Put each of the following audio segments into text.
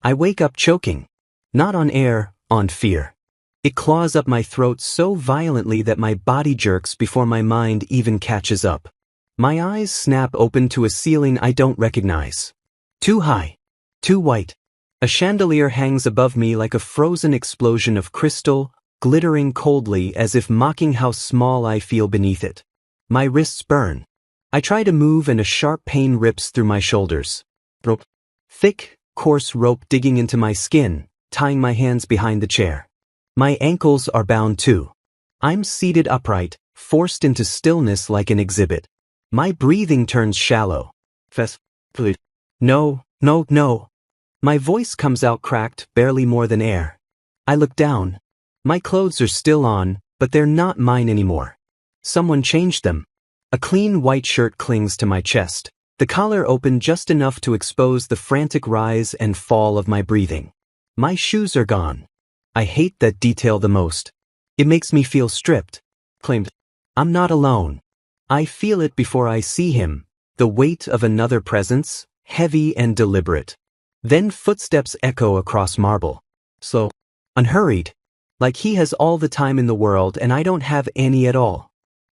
I wake up choking. Not on air, on fear. It claws up my throat so violently that my body jerks before my mind even catches up. My eyes snap open to a ceiling I don't recognize. Too high. Too white. A chandelier hangs above me like a frozen explosion of crystal, glittering coldly as if mocking how small I feel beneath it. My wrists burn. I try to move and a sharp pain rips through my shoulders. Rope. Thick, coarse rope digging into my skin, tying my hands behind the chair. My ankles are bound too. I'm seated upright, forced into stillness like an exhibit. My breathing turns shallow. No. My voice comes out cracked, barely more than air. I look down. My clothes are still on, but they're not mine anymore. Someone changed them. A clean white shirt clings to my chest, the collar open just enough to expose the frantic rise and fall of my breathing. My shoes are gone. I hate that detail the most. It makes me feel stripped. Claimed. I'm not alone. I feel it before I see him, the weight of another presence, heavy and deliberate. Then footsteps echo across marble. Slow. Unhurried. Like he has all the time in the world and I don't have any at all.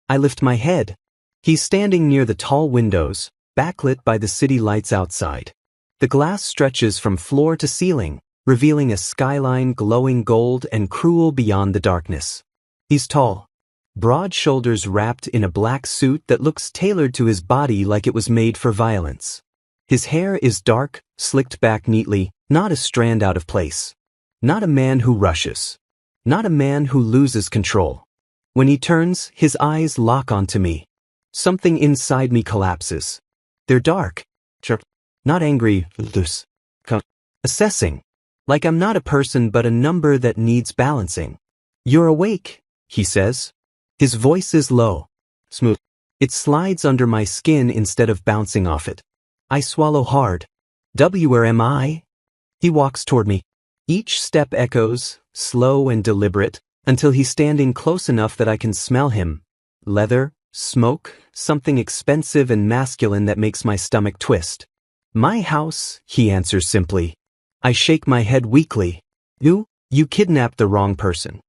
I lift my head. He's standing near the tall windows, backlit by the city lights outside. The glass stretches from floor to ceiling, revealing a skyline glowing gold and cruel beyond the darkness. He's tall. Broad shoulders wrapped in a black suit that looks tailored to his body like it was made for violence. His hair is dark, slicked back neatly, not a strand out of place. Not a man who rushes. Not a man who loses control. When he turns, his eyes lock onto me. Something inside me collapses. They're dark. Not angry, loose. Assessing. Like I'm not a person but a number that needs balancing. You're awake, he says. His voice is low. Smooth. It slides under my skin instead of bouncing off it. I swallow hard. Where am I? He walks toward me. Each step echoes, slow and deliberate, until he's standing close enough that I can smell him. Leather, smoke, something expensive and masculine that makes my stomach twist. My house, he answers simply. I shake my head weakly. You kidnapped the wrong person.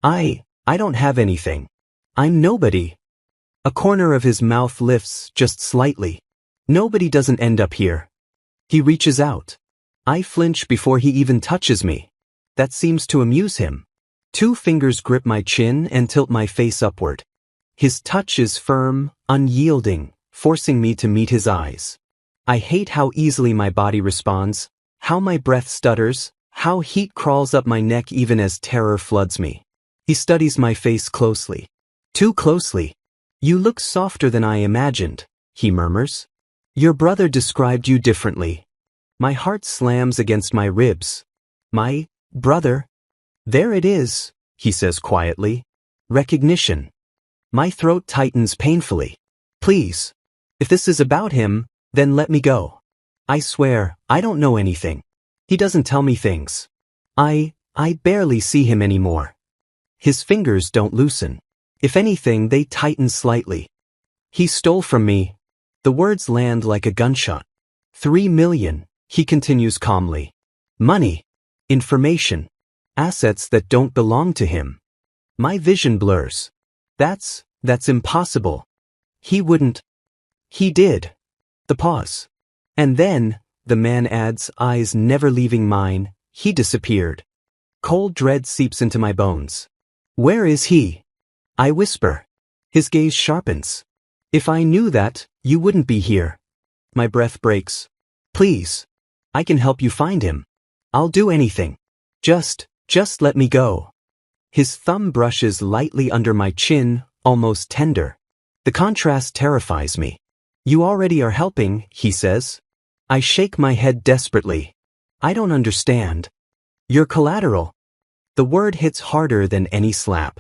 I don't have anything. I'm nobody. A corner of his mouth lifts just slightly. Nobody doesn't end up here. He reaches out. I flinch before he even touches me. That seems to amuse him. 2 fingers grip my chin and tilt my face upward. His touch is firm, unyielding, forcing me to meet his eyes. I hate how easily my body responds, how my breath stutters, how heat crawls up my neck even as terror floods me. He studies my face closely. Too closely. You look softer than I imagined, he murmurs. Your brother described you differently. My heart slams against my ribs. My brother? There it is, he says quietly. Recognition. My throat tightens painfully. Please. If this is about him, then let me go. I swear, I don't know anything. He doesn't tell me things. I barely see him anymore. His fingers don't loosen. If anything, they tighten slightly. He stole from me. The words land like a gunshot. 3 million, he continues calmly. Money. Information. Assets that don't belong to him. My vision blurs. That's impossible. He wouldn't. He did. The pause. And then, the man adds, eyes never leaving mine, he disappeared. Cold dread seeps into my bones. Where is he? I whisper. His gaze sharpens. If I knew that, you wouldn't be here. My breath breaks. Please. I can help you find him. I'll do anything. Just let me go. His thumb brushes lightly under my chin, almost tender. The contrast terrifies me. You already are helping, he says. I shake my head desperately. I don't understand. You're collateral. The word hits harder than any slap.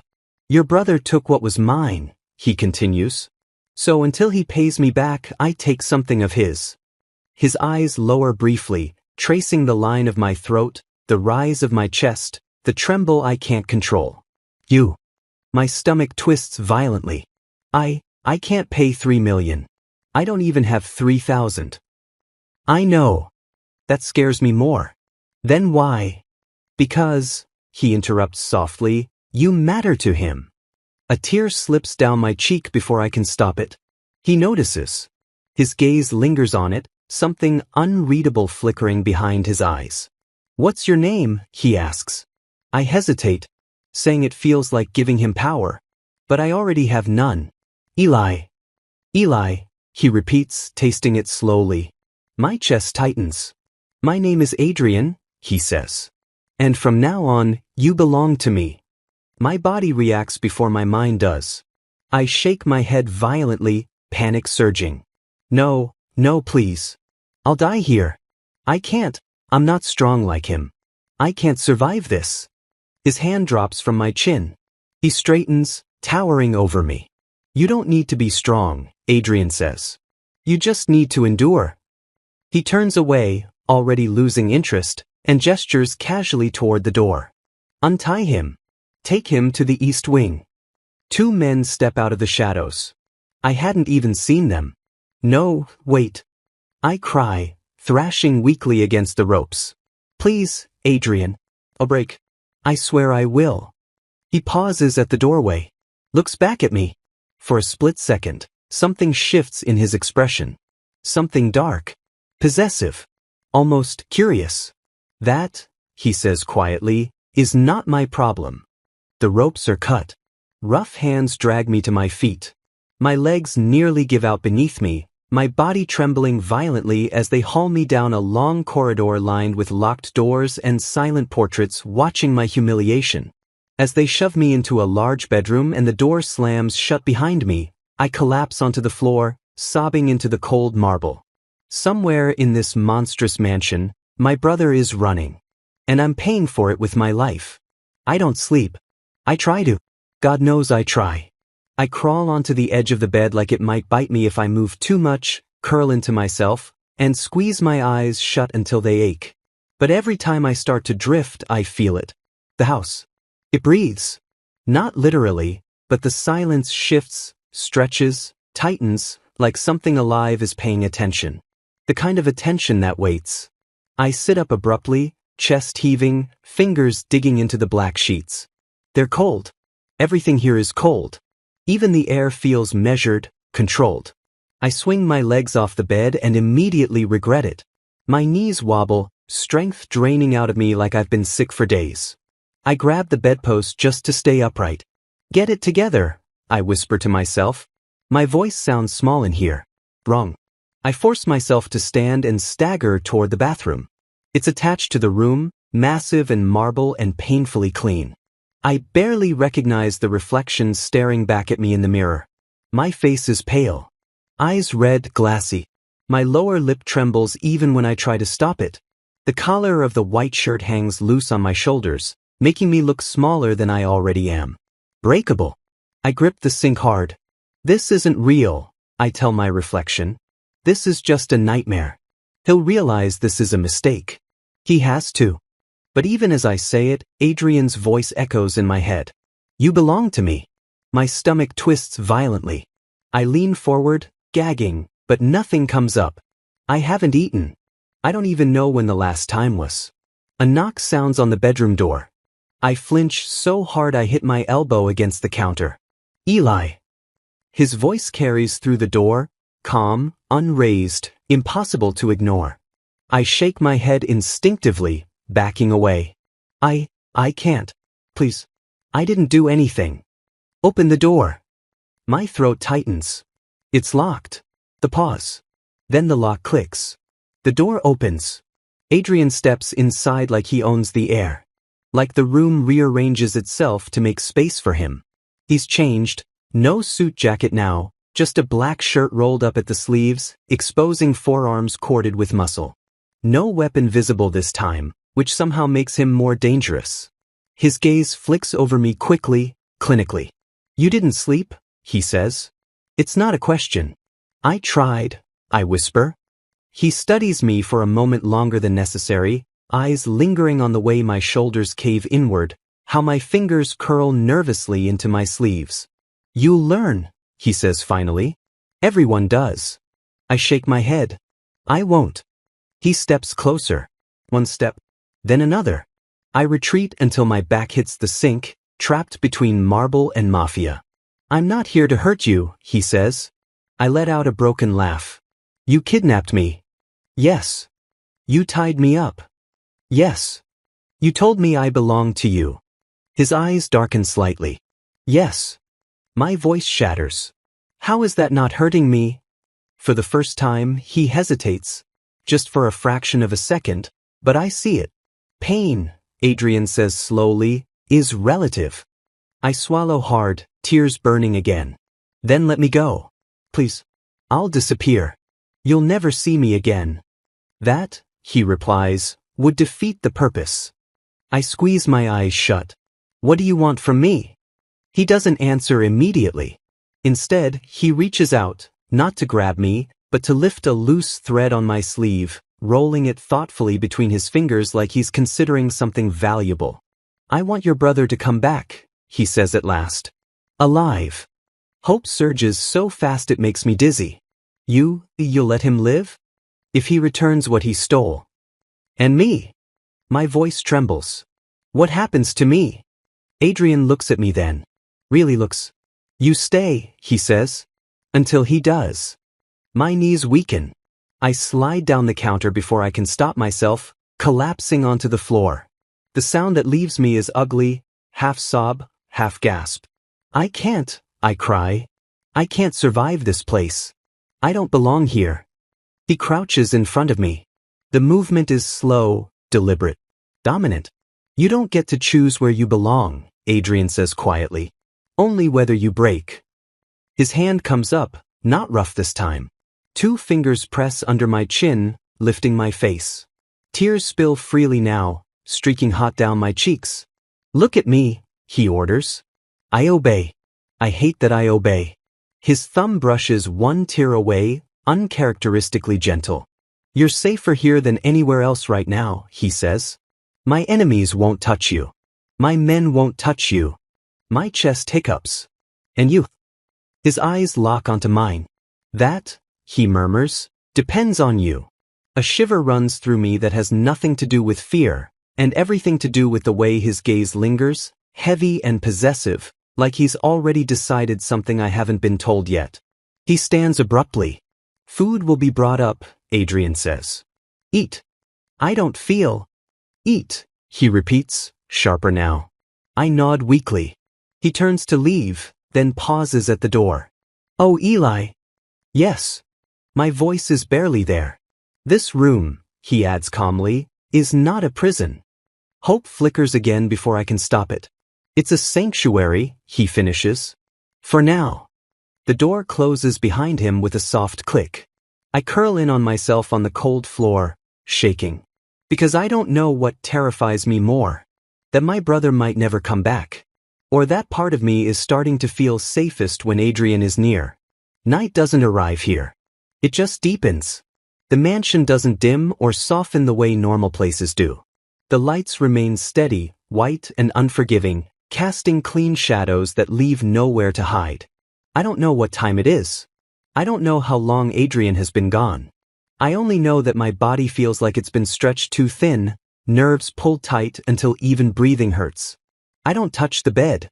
Your brother took what was mine, he continues. So until he pays me back, I take something of his. His eyes lower briefly, tracing the line of my throat, the rise of my chest, the tremble I can't control. You. My stomach twists violently. I can't pay 3 million. I don't even have 3,000. I know. That scares me more. Then why? Because, he interrupts softly, you matter to him. A tear slips down my cheek before I can stop it. He notices. His gaze lingers on it, something unreadable flickering behind his eyes. What's your name? He asks. I hesitate, saying it feels like giving him power. But I already have none. Eli. Eli, he repeats, tasting it slowly. My chest tightens. My name is Adrian, he says. And from now on, you belong to me. My body reacts before my mind does. I shake my head violently, panic surging. No, no, please. I'll die here. I can't. I'm not strong like him. I can't survive this. His hand drops from my chin. He straightens, towering over me. You don't need to be strong, Adrian says. You just need to endure. He turns away, already losing interest, and gestures casually toward the door. Untie him. Take him to the east wing. Two men step out of the shadows. I hadn't even seen them. No, wait. I cry, thrashing weakly against the ropes. Please, Adrian. I'll break. I swear I will. He pauses at the doorway, looks back at me. For a split second, something shifts in his expression. Something dark, possessive, almost curious. That, he says quietly, is not my problem. The ropes are cut. Rough hands drag me to my feet. My legs nearly give out beneath me, my body trembling violently as they haul me down a long corridor lined with locked doors and silent portraits watching my humiliation. As they shove me into a large bedroom and the door slams shut behind me, I collapse onto the floor, sobbing into the cold marble. Somewhere in this monstrous mansion, my brother is running. And I'm paying for it with my life. I don't sleep. I try to. God knows I try. I crawl onto the edge of the bed like it might bite me if I move too much, curl into myself, and squeeze my eyes shut until they ache. But every time I start to drift, I feel it. The house. It breathes. Not literally, but the silence shifts, stretches, tightens, like something alive is paying attention. The kind of attention that waits. I sit up abruptly, chest heaving, fingers digging into the black sheets. They're cold. Everything here is cold. Even the air feels measured, controlled. I swing my legs off the bed and immediately regret it. My knees wobble, strength draining out of me like I've been sick for days. I grab the bedpost just to stay upright. Get it together, I whisper to myself. My voice sounds small in here. Wrong. I force myself to stand and stagger toward the bathroom. It's attached to the room, massive and marble and painfully clean. I barely recognize the reflection staring back at me in the mirror. My face is pale. Eyes red, glassy. My lower lip trembles even when I try to stop it. The collar of the white shirt hangs loose on my shoulders, making me look smaller than I already am. Breakable. I grip the sink hard. This isn't real, I tell my reflection. This is just a nightmare. He'll realize this is a mistake. He has to. But even as I say it, Adrian's voice echoes in my head. You belong to me. My stomach twists violently. I lean forward, gagging, but nothing comes up. I haven't eaten. I don't even know when the last time was. A knock sounds on the bedroom door. I flinch so hard I hit my elbow against the counter. Eli. His voice carries through the door, calm, unraised, impossible to ignore. I shake my head instinctively, backing away. I can't. Please. I didn't do anything. Open the door. My throat tightens. It's locked. The pause. Then the lock clicks. The door opens. Adrian steps inside like he owns the air. Like the room rearranges itself to make space for him. He's changed. No suit jacket now, just a black shirt rolled up at the sleeves, exposing forearms corded with muscle. No weapon visible this time, which somehow makes him more dangerous. His gaze flicks over me quickly, clinically. You didn't sleep, he says. It's not a question. I tried, I whisper. He studies me for a moment longer than necessary, eyes lingering on the way my shoulders cave inward, how my fingers curl nervously into my sleeves. You'll learn, he says finally. Everyone does. I shake my head. I won't. He steps closer. One step. Then another. I retreat until my back hits the sink, trapped between marble and Mafia. I'm not here to hurt you, he says. I let out a broken laugh. You kidnapped me. Yes. You tied me up. Yes. You told me I belonged to you. His eyes darken slightly. Yes. My voice shatters. How is that not hurting me? For the first time, he hesitates. Just for a fraction of a second, but I see it. Pain, Adrian says slowly, is relative. I swallow hard, tears burning again. Then let me go. Please. I'll disappear. You'll never see me again. That, he replies, would defeat the purpose. I squeeze my eyes shut. What do you want from me? He doesn't answer immediately. Instead, he reaches out, not to grab me, but to lift a loose thread on my sleeve, rolling it thoughtfully between his fingers like he's considering something valuable. I want your brother to come back, he says at last. Alive. Hope surges so fast it makes me dizzy. You'll let him live? If he returns what he stole. And me? My voice trembles. What happens to me? Adrian looks at me then. Really looks. You stay, he says. Until he does. My knees weaken. I slide down the counter before I can stop myself, collapsing onto the floor. The sound that leaves me is ugly, half sob, half gasp. I can't, I cry. I can't survive this place. I don't belong here. He crouches in front of me. The movement is slow, deliberate, dominant. You don't get to choose where you belong, Adrian says quietly. Only whether you break. His hand comes up, not rough this time. 2 fingers press under my chin, lifting my face. Tears spill freely now, streaking hot down my cheeks. Look at me, he orders. I obey. I hate that I obey. His thumb brushes 1 tear away, uncharacteristically gentle. You're safer here than anywhere else right now, he says. My enemies won't touch you. My men won't touch you. My chest hiccups. And you. His eyes lock onto mine. That, he murmurs, depends on you. A shiver runs through me that has nothing to do with fear, and everything to do with the way his gaze lingers, heavy and possessive, like he's already decided something I haven't been told yet. He stands abruptly. Food will be brought up, Adrian says. Eat. I don't feel. Eat, he repeats, sharper now. I nod weakly. He turns to leave, then pauses at the door. Oh, Eli. Yes. My voice is barely there. This room, he adds calmly, is not a prison. Hope flickers again before I can stop it. It's a sanctuary, he finishes. For now. The door closes behind him with a soft click. I curl in on myself on the cold floor, shaking. Because I don't know what terrifies me more. That my brother might never come back. Or that part of me is starting to feel safest when Adrian is near. Night doesn't arrive here. It just deepens. The mansion doesn't dim or soften the way normal places do. The lights remain steady, white and unforgiving, casting clean shadows that leave nowhere to hide. I don't know what time it is. I don't know how long Adrian has been gone. I only know that my body feels like it's been stretched too thin, nerves pulled tight until even breathing hurts. I don't touch the bed.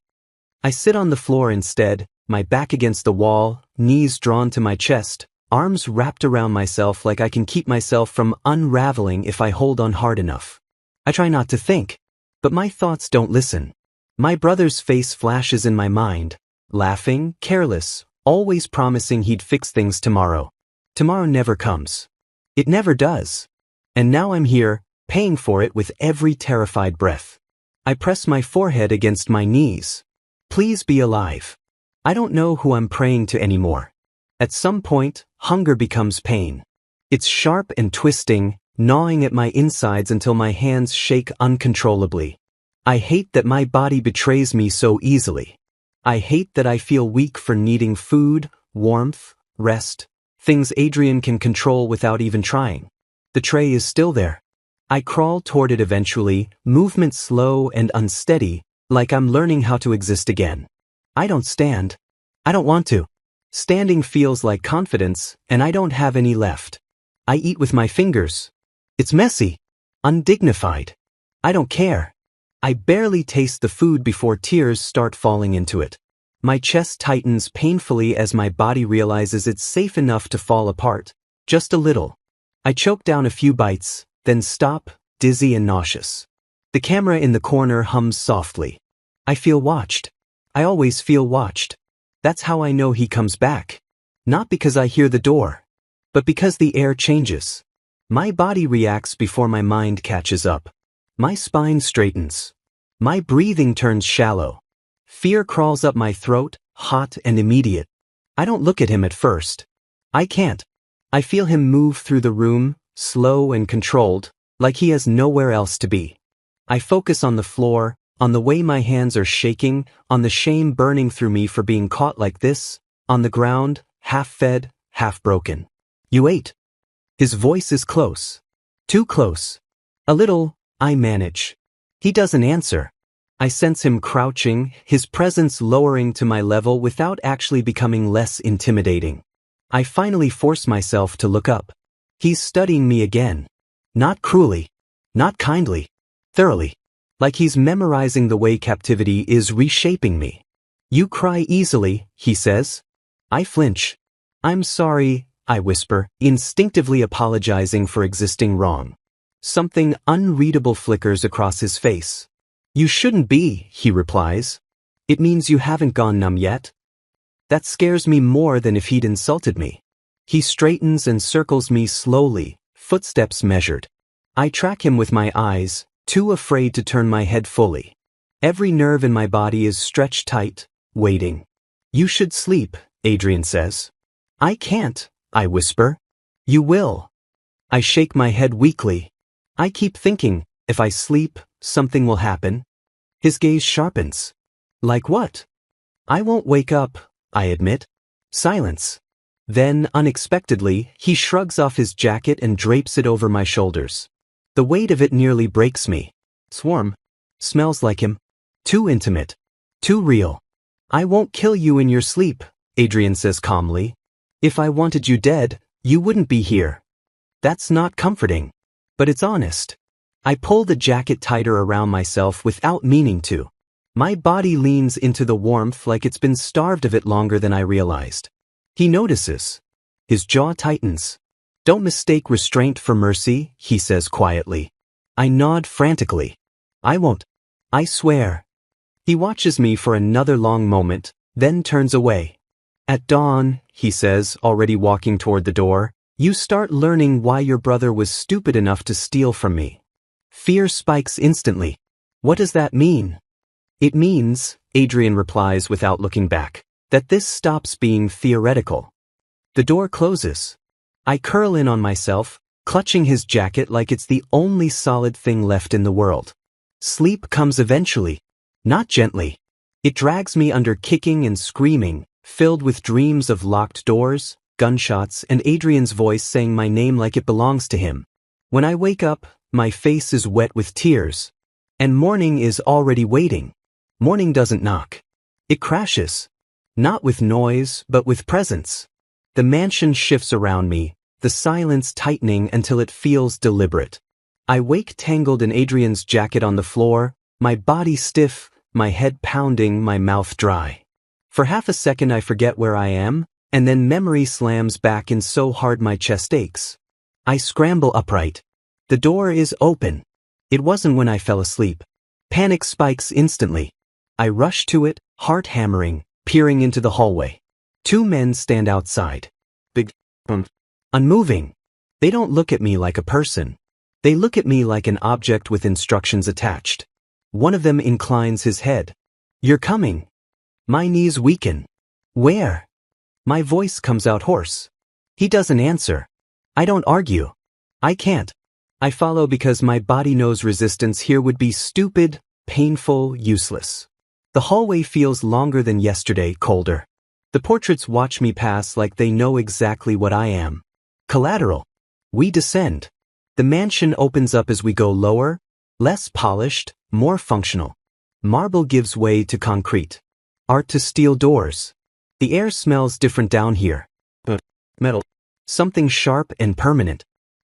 I sit on the floor instead, my back against the wall, knees drawn to my chest, arms wrapped around myself like I can keep myself from unraveling if I hold on hard enough. I try not to think, but my thoughts don't listen. My brother's face flashes in my mind, laughing, careless, always promising he'd fix things tomorrow. Tomorrow never comes. It never does. And now I'm here, paying for it with every terrified breath. I press my forehead against my knees. Please be alive. I don't know who I'm praying to anymore. At some point, hunger becomes pain. It's sharp and twisting, gnawing at my insides until my hands shake uncontrollably. I hate that my body betrays me so easily. I hate that I feel weak for needing food, warmth, rest, things Adrian can control without even trying. The tray is still there. I crawl toward it eventually, movement slow and unsteady, like I'm learning how to exist again. I don't stand. I don't want to. Standing feels like confidence, and I don't have any left. I eat with my fingers. It's messy, undignified. I don't care. I barely taste the food before tears start falling into it. My chest tightens painfully as my body realizes it's safe enough to fall apart. Just a little. I choke down a few bites, then stop, dizzy and nauseous. The camera in the corner hums softly. I feel watched. I always feel watched. That's how I know he comes back. Not because I hear the door, but because the air changes. My body reacts before my mind catches up. My spine straightens. My breathing turns shallow. Fear crawls up my throat, hot and immediate. I don't look at him at first. I can't. I feel him move through the room, slow and controlled, like he has nowhere else to be. I focus on the floor, on the way my hands are shaking, on the shame burning through me for being caught like this, on the ground, half fed, half broken. You ate. His voice is close. Too close. A little, I manage. He doesn't answer. I sense him crouching, his presence lowering to my level without actually becoming less intimidating. I finally force myself to look up. He's studying me again. Not cruelly. Not kindly. Thoroughly. Like he's memorizing the way captivity is reshaping me. You cry easily, he says. I flinch. I'm sorry, I whisper, instinctively apologizing for existing wrong. Something unreadable flickers across his face. You shouldn't be, he replies. It means you haven't gone numb yet. That scares me more than if he'd insulted me. He straightens and circles me slowly, footsteps measured. I track him with my eyes, too afraid to turn my head fully. Every nerve in my body is stretched tight, waiting. You should sleep, Adrian says. I can't, I whisper. You will. I shake my head weakly. I keep thinking, if I sleep, something will happen. His gaze sharpens. Like what? I won't wake up, I admit. Silence. Then, unexpectedly, he shrugs off his jacket and drapes it over my shoulders. The weight of it nearly breaks me. It's warm. Smells like him. Too intimate. Too real. I won't kill you in your sleep, Adrian says calmly. If I wanted you dead, you wouldn't be here. That's not comforting. But it's honest. I pull the jacket tighter around myself without meaning to. My body leans into the warmth like it's been starved of it longer than I realized. He notices. His jaw tightens. Don't mistake restraint for mercy, he says quietly. I nod frantically. I won't. I swear. He watches me for another long moment, then turns away. At dawn, he says, already walking toward the door, you start learning why your brother was stupid enough to steal from me. Fear spikes instantly. What does that mean? It means, Adrian replies without looking back, that this stops being theoretical. The door closes. I curl in on myself, clutching his jacket like it's the only solid thing left in the world. Sleep comes eventually, not gently. It drags me under kicking and screaming, filled with dreams of locked doors, gunshots, and Adrian's voice saying my name like it belongs to him. When I wake up, my face is wet with tears. And morning is already waiting. Morning doesn't knock. It crashes. Not with noise, but with presence. The mansion shifts around me, the silence tightening until it feels deliberate. I wake tangled in Adrian's jacket on the floor, my body stiff, my head pounding, my mouth dry. For half a second I forget where I am, and then memory slams back in so hard my chest aches. I scramble upright. The door is open. It wasn't when I fell asleep. Panic spikes instantly. I rush to it, heart hammering, peering into the hallway. Two men stand outside. Big, unmoving. They don't look at me like a person. They look at me like an object with instructions attached. One of them inclines his head. You're coming. My knees weaken. Where? My voice comes out hoarse. He doesn't answer. I don't argue. I can't. I follow because my body knows resistance here would be stupid, painful, useless. The hallway feels longer than yesterday, colder. The portraits watch me pass like they know exactly what I am. Collateral. We descend. The mansion opens up as we go lower, less polished, more functional. Marble gives way to concrete. Art to steel doors. The air smells different down here. But metal. Something sharp and permanent.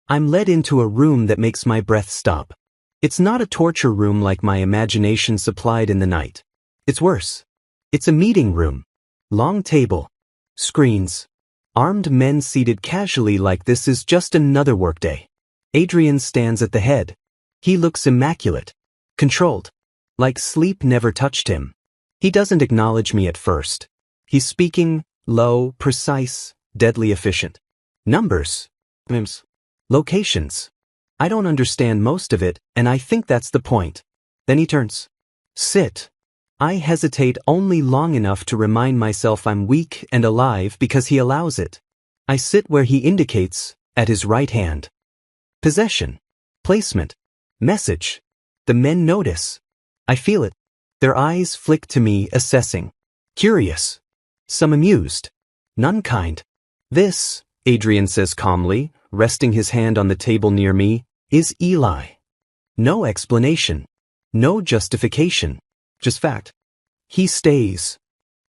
I'm led into a room that makes my breath stop. It's not a torture room like my imagination supplied in the night. It's worse. It's a meeting room. Long table. Screens. Armed men seated casually like this is just another workday. Adrian stands at the head. He looks immaculate. Controlled. Like sleep never touched him. He doesn't acknowledge me at first. He's speaking, low, precise, deadly efficient. Numbers. Locations. I don't understand most of it, and I think that's the point. Then he turns. Sit. I hesitate only long enough to remind myself I'm weak and alive because he allows it. I sit where he indicates, at his right hand. Possession. Placement. Message. The men notice. I feel it. Their eyes flick to me, assessing. Curious. Some amused. None kind. This, Adrian says calmly, resting his hand on the table near me, is Eli. No explanation. No justification. Just fact. He stays.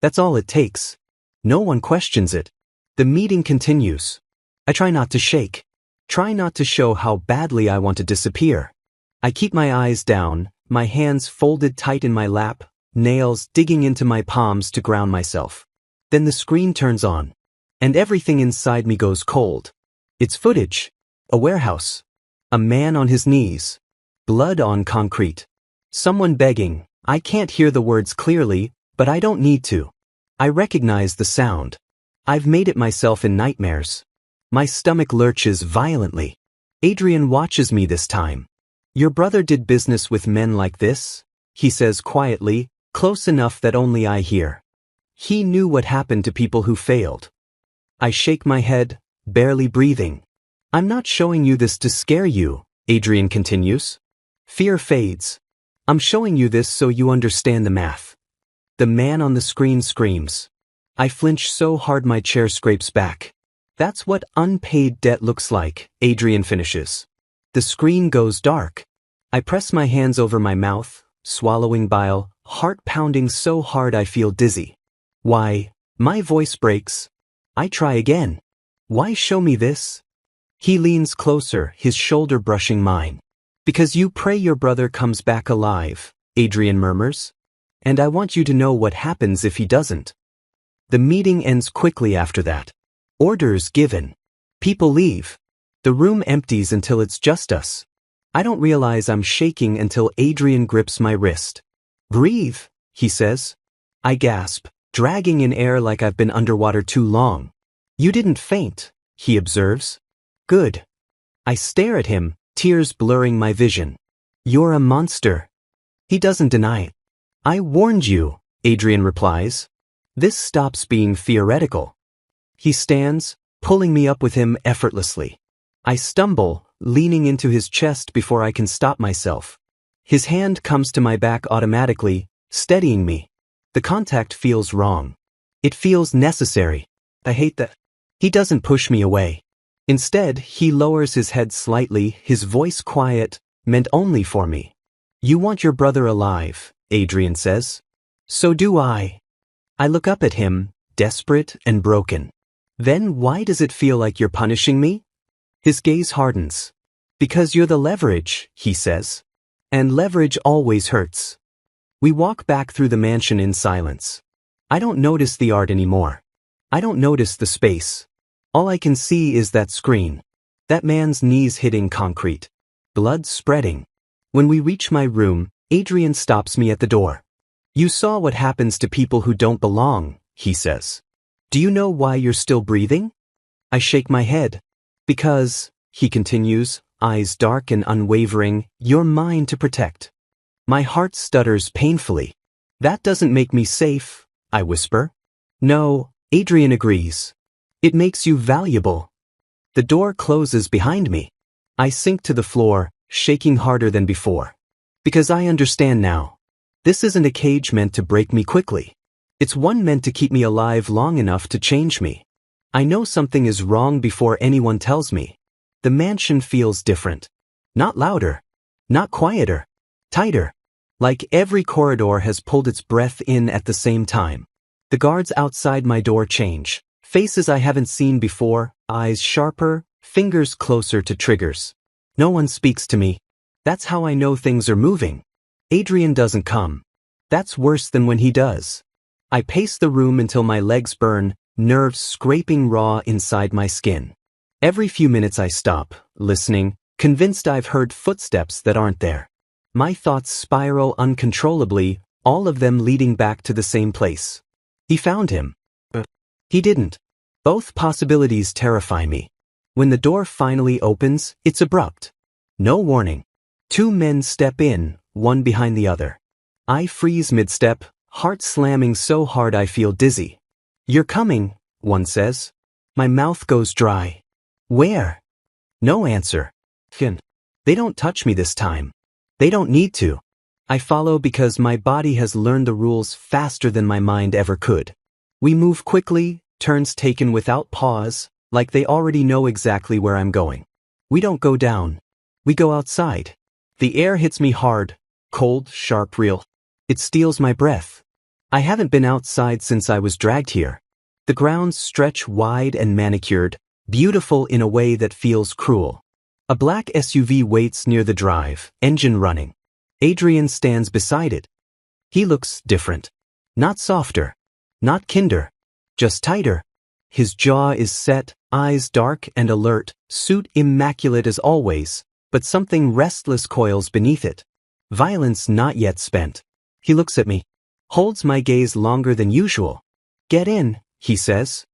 That's all it takes. No one questions it. The meeting continues. I try not to shake. Try not to show how badly I want to disappear. I keep my eyes down, my hands folded tight in my lap, nails digging into my palms to ground myself. Then the screen turns on. And everything inside me goes cold. It's footage. A warehouse. A man on his knees. Blood on concrete. Someone begging. I can't hear the words clearly, but I don't need to. I recognize the sound. I've made it myself in nightmares. My stomach lurches violently. Adrian watches me this time. Your brother did business with men like this? He says quietly, close enough that only I hear. He knew what happened to people who failed. I shake my head, barely breathing. I'm not showing you this to scare you, Adrian continues. Fear fades. I'm showing you this so you understand the math. The man on the screen screams. I flinch so hard my chair scrapes back. That's what unpaid debt looks like, Adrian finishes. The screen goes dark. I press my hands over my mouth, swallowing bile, heart pounding so hard I feel dizzy. Why? My voice breaks. I try again. Why show me this? He leans closer, his shoulder brushing mine. Because you pray your brother comes back alive, Adrian murmurs. And I want you to know what happens if he doesn't. The meeting ends quickly after that. Orders given. People leave. The room empties until it's just us. I don't realize I'm shaking until Adrian grips my wrist. Breathe, he says. I gasp, dragging in air like I've been underwater too long. You didn't faint, he observes. Good. I stare at him, tears blurring my vision. You're a monster. He doesn't deny it. I warned you, Adrian replies. This stops being theoretical. He stands, pulling me up with him effortlessly. I stumble, leaning into his chest before I can stop myself. His hand comes to my back automatically, steadying me. The contact feels wrong. It feels necessary. I hate that. He doesn't push me away. Instead, he lowers his head slightly, his voice quiet, meant only for me. You want your brother alive, Adrian says. So do I. I look up at him, desperate and broken. Then why does it feel like you're punishing me? His gaze hardens. Because you're the leverage, he says. And leverage always hurts. We walk back through the mansion in silence. I don't notice the art anymore. I don't notice the space. All I can see is that screen. That man's knees hitting concrete. Blood spreading. When we reach my room, Adrian stops me at the door. You saw what happens to people who don't belong, he says. Do you know why you're still breathing? I shake my head. Because, he continues, eyes dark and unwavering, you're mine to protect. My heart stutters painfully. That doesn't make me safe, I whisper. No, Adrian agrees. It makes you valuable. The door closes behind me. I sink to the floor, shaking harder than before. Because I understand now. This isn't a cage meant to break me quickly. It's one meant to keep me alive long enough to change me. I know something is wrong before anyone tells me. The mansion feels different. Not louder. Not quieter. Tighter. Like every corridor has pulled its breath in at the same time. The guards outside my door change. Faces I haven't seen before, eyes sharper, fingers closer to triggers. No one speaks to me. That's how I know things are moving. Adrian doesn't come. That's worse than when he does. I pace the room until my legs burn, nerves scraping raw inside my skin. Every few minutes I stop, listening, convinced I've heard footsteps that aren't there. My thoughts spiral uncontrollably, all of them leading back to the same place. He found him. He didn't. Both possibilities terrify me. When the door finally opens, it's abrupt. No warning. Two men step in, one behind the other. I freeze mid-step, heart slamming so hard I feel dizzy. "You're coming," one says. My mouth goes dry. "Where?" No answer. They don't touch me this time. They don't need to. I follow because my body has learned the rules faster than my mind ever could. We move quickly, turns taken without pause, like they already know exactly where I'm going. We don't go down. We go outside. The air hits me hard, cold, sharp, real. It steals my breath. I haven't been outside since I was dragged here. The grounds stretch wide and manicured, beautiful in a way that feels cruel. A black SUV waits near the drive, engine running. Adrian stands beside it. He looks different. Not softer. Not kinder. Just tighter. His jaw is set, eyes dark and alert, suit immaculate as always, but something restless coils beneath it. Violence not yet spent. He looks at me. Holds my gaze longer than usual. "Get in," he says.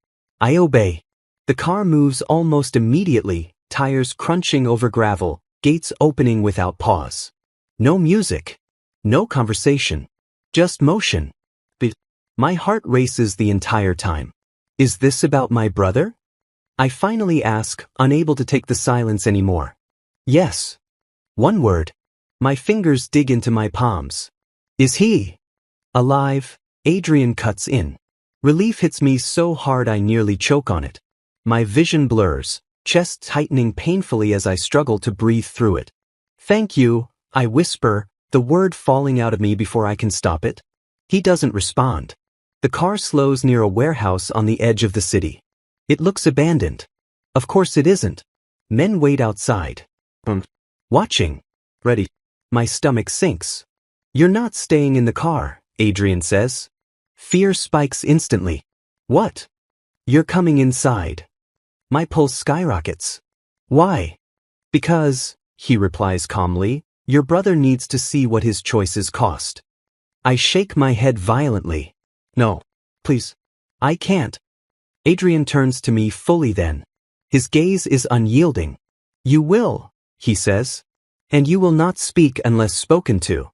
I obey. The car moves almost immediately, tires crunching over gravel, gates opening without pause. No music. No conversation. Just motion. My heart races the entire time. Is this about my brother? I finally ask, unable to take the silence anymore. Yes. One word. My fingers dig into my palms. Is he alive? Adrian cuts in. Relief hits me so hard I nearly choke on it. My vision blurs, chest tightening painfully as I struggle to breathe through it. "Thank you," I whisper, the word falling out of me before I can stop it. He doesn't respond. The car slows near a warehouse on the edge of the city. It looks abandoned. Of course it isn't. Men wait outside. Watching. Ready. My stomach sinks. "You're not staying in the car," Adrian says. Fear spikes instantly. "What?" "You're coming inside." My pulse skyrockets. "Why?" "Because," he replies calmly, "your brother needs to see what his choices cost." I shake my head violently. "No. Please. I can't." Adrian turns to me fully then. His gaze is unyielding. "You will," he says. "And you will not speak unless spoken to."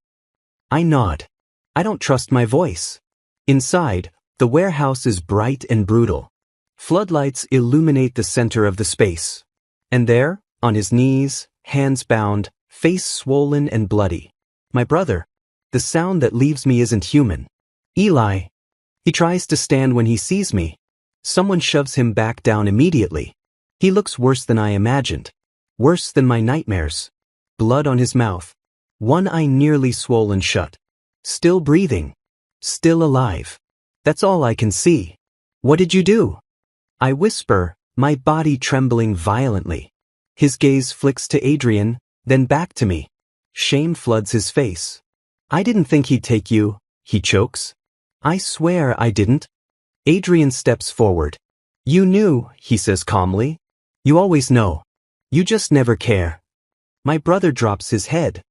I nod. I don't trust my voice. Inside, the warehouse is bright and brutal. Floodlights illuminate the center of the space. And there, on his knees, hands bound, face swollen and bloody. My brother. The sound that leaves me isn't human. Eli. He tries to stand when he sees me. Someone shoves him back down immediately. He looks worse than I imagined. Worse than my nightmares. Blood on his mouth. One eye nearly swollen shut. Still breathing. Still alive. That's all I can see. "What did you do?" I whisper, my body trembling violently. His gaze flicks to Adrian, then back to me. Shame floods his face. "I didn't think he'd take you," he chokes. "I swear I didn't." Adrian steps forward. "You knew," he says calmly. "You always know. You just never care." My brother drops his head.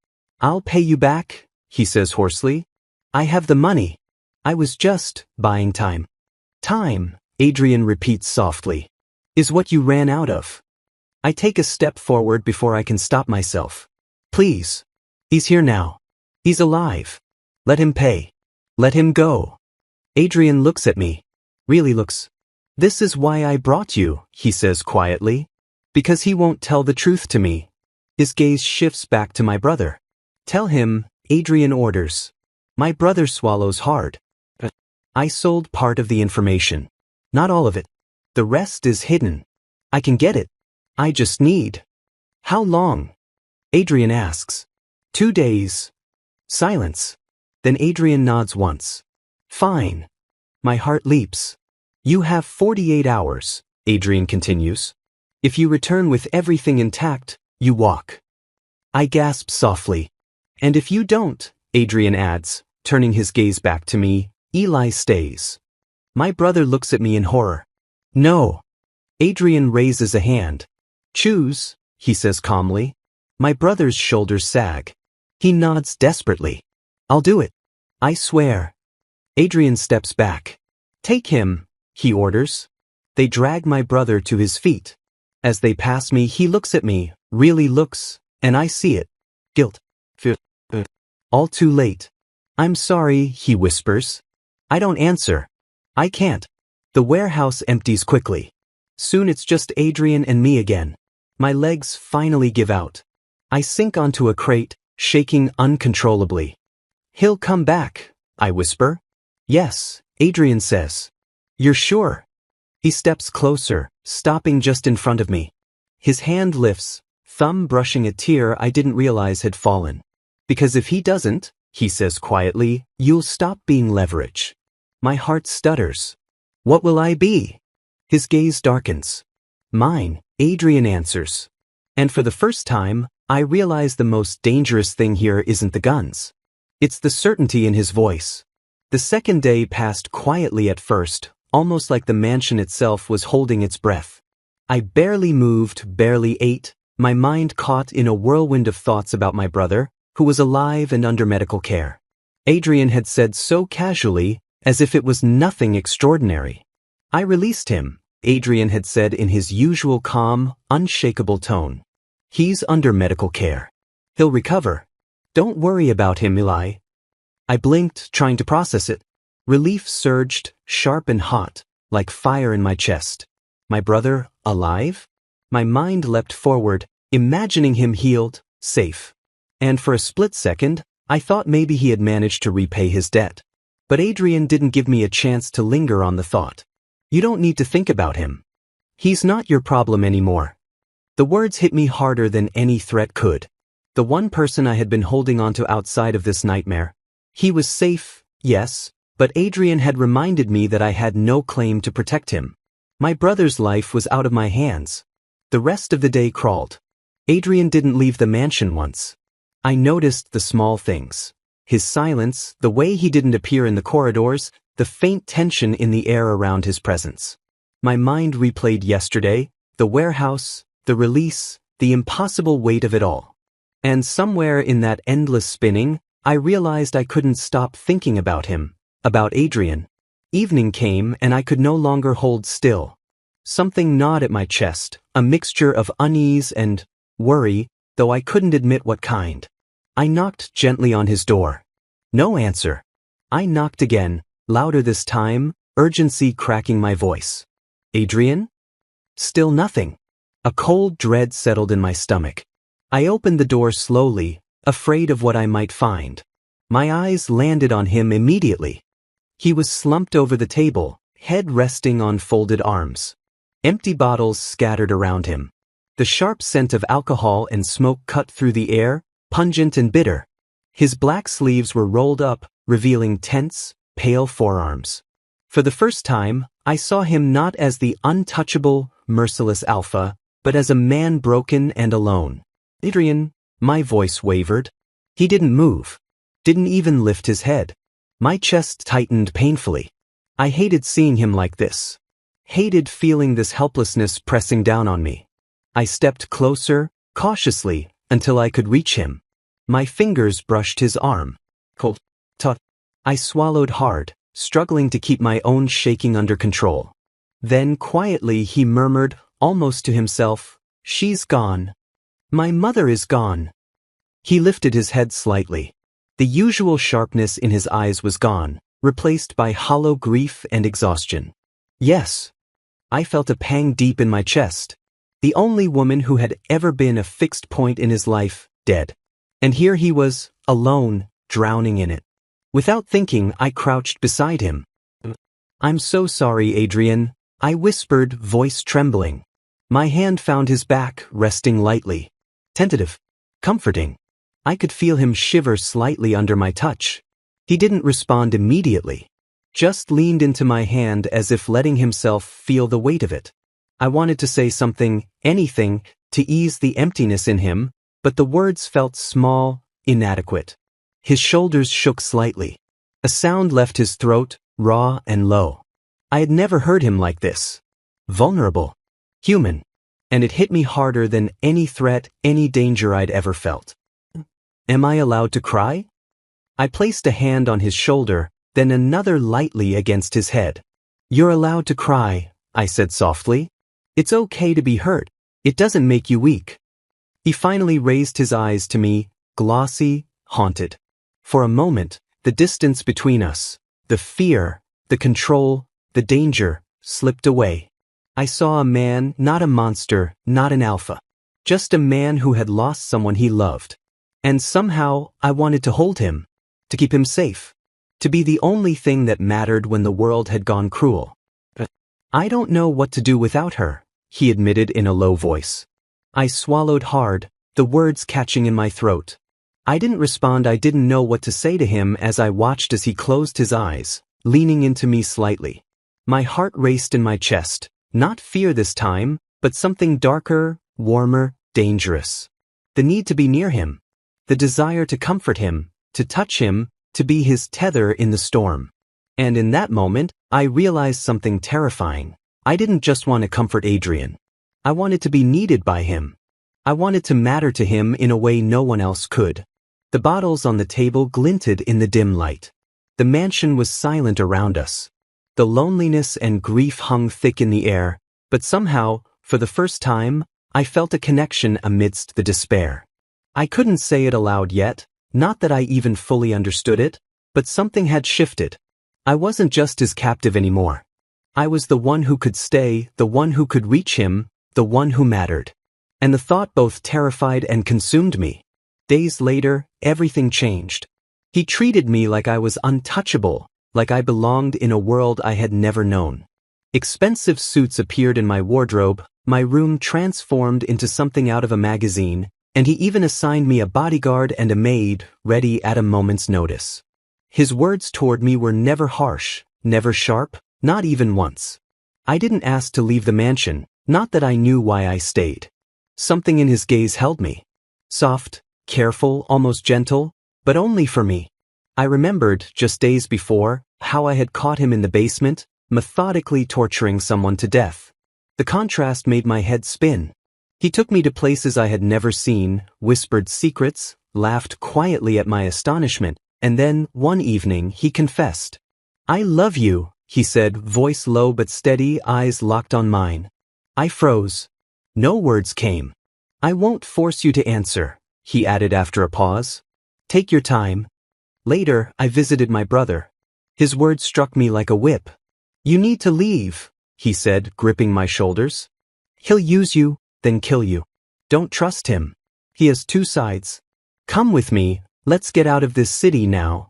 "I'll pay you back," he says hoarsely. "I have the money. I was just buying time." "Time," Adrian repeats softly, "is what you ran out of." I take a step forward before I can stop myself. "Please. He's here now. He's alive. Let him pay. Let him go." Adrian looks at me. Really looks. "This is why I brought you," he says quietly. "Because he won't tell the truth to me." His gaze shifts back to my brother. "Tell him," Adrian orders. My brother swallows hard. "I sold part of the information. Not all of it. The rest is hidden. I can get it. I just need." "How long?" Adrian asks. 2 days. Silence. Then Adrian nods once. "Fine." My heart leaps. "You have 48 hours, Adrian continues. "If you return with everything intact, you walk." I gasp softly. And if you don't, Adrian adds, turning his gaze back to me, Eli stays. My brother looks at me in horror. No. Adrian raises a hand. Choose, he says calmly. My brother's shoulders sag. He nods desperately. I'll do it. I swear. Adrian steps back. Take him, he orders. They drag my brother to his feet. As they pass me, he looks at me, really looks, and I see it. Guilt. Fear. All too late. I'm sorry, he whispers. I don't answer. I can't. The warehouse empties quickly. Soon it's just Adrian and me again. My legs finally give out. I sink onto a crate, shaking uncontrollably. He'll come back, I whisper. Yes, Adrian says. You're sure? He steps closer, stopping just in front of me. His hand lifts, thumb brushing a tear I didn't realize had fallen. Because if he doesn't, he says quietly, you'll stop being leverage. My heart stutters. What will I be? His gaze darkens. Mine, Adrian answers. And for the first time, I realize the most dangerous thing here isn't the guns. It's the certainty in his voice. The second day passed quietly at first, almost like the mansion itself was holding its breath. I barely moved, barely ate, my mind caught in a whirlwind of thoughts about my brother, who was alive and under medical care. Adrian had said so casually, as if it was nothing extraordinary. I released him, Adrian had said in his usual calm, unshakable tone. He's under medical care. He'll recover. Don't worry about him, Eli. I blinked, trying to process it. Relief surged, sharp and hot, like fire in my chest. My brother, alive? My mind leapt forward, imagining him healed, safe. And for a split second, I thought maybe he had managed to repay his debt. But Adrian didn't give me a chance to linger on the thought. You don't need to think about him. He's not your problem anymore. The words hit me harder than any threat could. The one person I had been holding onto outside of this nightmare. He was safe, yes, but Adrian had reminded me that I had no claim to protect him. My brother's life was out of my hands. The rest of the day crawled. Adrian didn't leave the mansion once. I noticed the small things. His silence, the way he didn't appear in the corridors, the faint tension in the air around his presence. My mind replayed yesterday, the warehouse, the release, the impossible weight of it all. And somewhere in that endless spinning, I realized I couldn't stop thinking about him, about Adrian. Evening came and I could no longer hold still. Something gnawed at my chest, a mixture of unease and worry, though I couldn't admit what kind. I knocked gently on his door. No answer. I knocked again, louder this time, urgency cracking my voice. Adrian? Still nothing. A cold dread settled in my stomach. I opened the door slowly, afraid of what I might find. My eyes landed on him immediately. He was slumped over the table, head resting on folded arms. Empty bottles scattered around him. The sharp scent of alcohol and smoke cut through the air, pungent and bitter. His black sleeves were rolled up, revealing tense, pale forearms. For the first time, I saw him not as the untouchable, merciless alpha, but as a man broken and alone. Adrian, my voice wavered. He didn't move. Didn't even lift his head. My chest tightened painfully. I hated seeing him like this. Hated feeling this helplessness pressing down on me. I stepped closer, cautiously, until I could reach him. My fingers brushed his arm. Cold. Tut. I swallowed hard, struggling to keep my own shaking under control. Then quietly he murmured, almost to himself, "She's gone. My mother is gone." He lifted his head slightly. The usual sharpness in his eyes was gone, replaced by hollow grief and exhaustion. Yes. I felt a pang deep in my chest. The only woman who had ever been a fixed point in his life, dead. And here he was, alone, drowning in it. Without thinking, I crouched beside him. "I'm so sorry, Adrian," I whispered, voice trembling. My hand found his back, resting lightly. Tentative. Comforting. I could feel him shiver slightly under my touch. He didn't respond immediately. Just leaned into my hand as if letting himself feel the weight of it. I wanted to say something, anything, to ease the emptiness in him, but the words felt small, inadequate. His shoulders shook slightly. A sound left his throat, raw and low. I had never heard him like this. Vulnerable. Human. And it hit me harder than any threat, any danger I'd ever felt. Am I allowed to cry? I placed a hand on his shoulder, then another lightly against his head. You're allowed to cry, I said softly. It's okay to be hurt. It doesn't make you weak. He finally raised his eyes to me, glossy, haunted. For a moment, the distance between us, the fear, the control, the danger, slipped away. I saw a man, not a monster, not an alpha. Just a man who had lost someone he loved. And somehow, I wanted to hold him. To keep him safe. To be the only thing that mattered when the world had gone cruel. I don't know what to do without her, he admitted in a low voice. I swallowed hard, the words catching in my throat. I didn't respond. I didn't know what to say to him as I watched as he closed his eyes, leaning into me slightly. My heart raced in my chest, not fear this time, but something darker, warmer, dangerous. The need to be near him. The desire to comfort him, to touch him, to be his tether in the storm. And in that moment, I realized something terrifying. I didn't just want to comfort Adrian. I wanted to be needed by him. I wanted to matter to him in a way no one else could. The bottles on the table glinted in the dim light. The mansion was silent around us. The loneliness and grief hung thick in the air, but somehow, for the first time, I felt a connection amidst the despair. I couldn't say it aloud yet, not that I even fully understood it, but something had shifted. I wasn't just his captive anymore. I was the one who could stay, the one who could reach him, the one who mattered. And the thought both terrified and consumed me. Days later, everything changed. He treated me like I was untouchable, like I belonged in a world I had never known. Expensive suits appeared in my wardrobe, my room transformed into something out of a magazine, and he even assigned me a bodyguard and a maid, ready at a moment's notice. His words toward me were never harsh, never sharp, not even once. I didn't ask to leave the mansion, not that I knew why I stayed. Something in his gaze held me. Soft, careful, almost gentle, but only for me. I remembered, just days before, how I had caught him in the basement, methodically torturing someone to death. The contrast made my head spin. He took me to places I had never seen, whispered secrets, laughed quietly at my astonishment, and then, one evening, he confessed. I love you, he said, voice low but steady, eyes locked on mine. I froze. No words came. I won't force you to answer, he added after a pause. Take your time. Later, I visited my brother. His words struck me like a whip. You need to leave, he said, gripping my shoulders. He'll use you, then kill you. Don't trust him. He has two sides. Come with me, let's get out of this city now.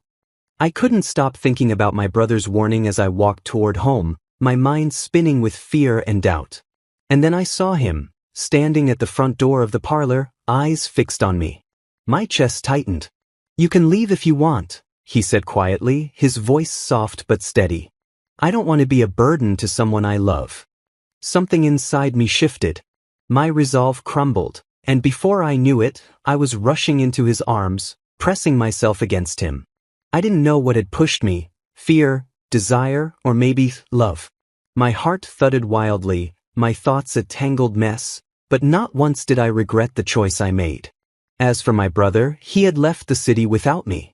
I couldn't stop thinking about my brother's warning as I walked toward home, my mind spinning with fear and doubt. And then I saw him, standing at the front door of the parlor, eyes fixed on me. My chest tightened. You can leave if you want, he said quietly, his voice soft but steady. I don't want to be a burden to someone I love. Something inside me shifted. My resolve crumbled, and before I knew it, I was rushing into his arms, pressing myself against him. I didn't know what had pushed me, fear, desire, or maybe love. My heart thudded wildly, my thoughts a tangled mess, but not once did I regret the choice I made. As for my brother, he had left the city without me.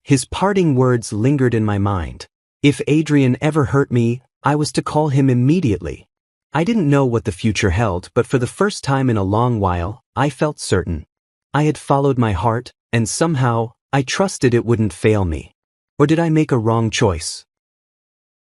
His parting words lingered in my mind. If Adrian ever hurt me, I was to call him immediately. I didn't know what the future held, but for the first time in a long while, I felt certain. I had followed my heart, and somehow, I trusted it wouldn't fail me. Or did I make a wrong choice?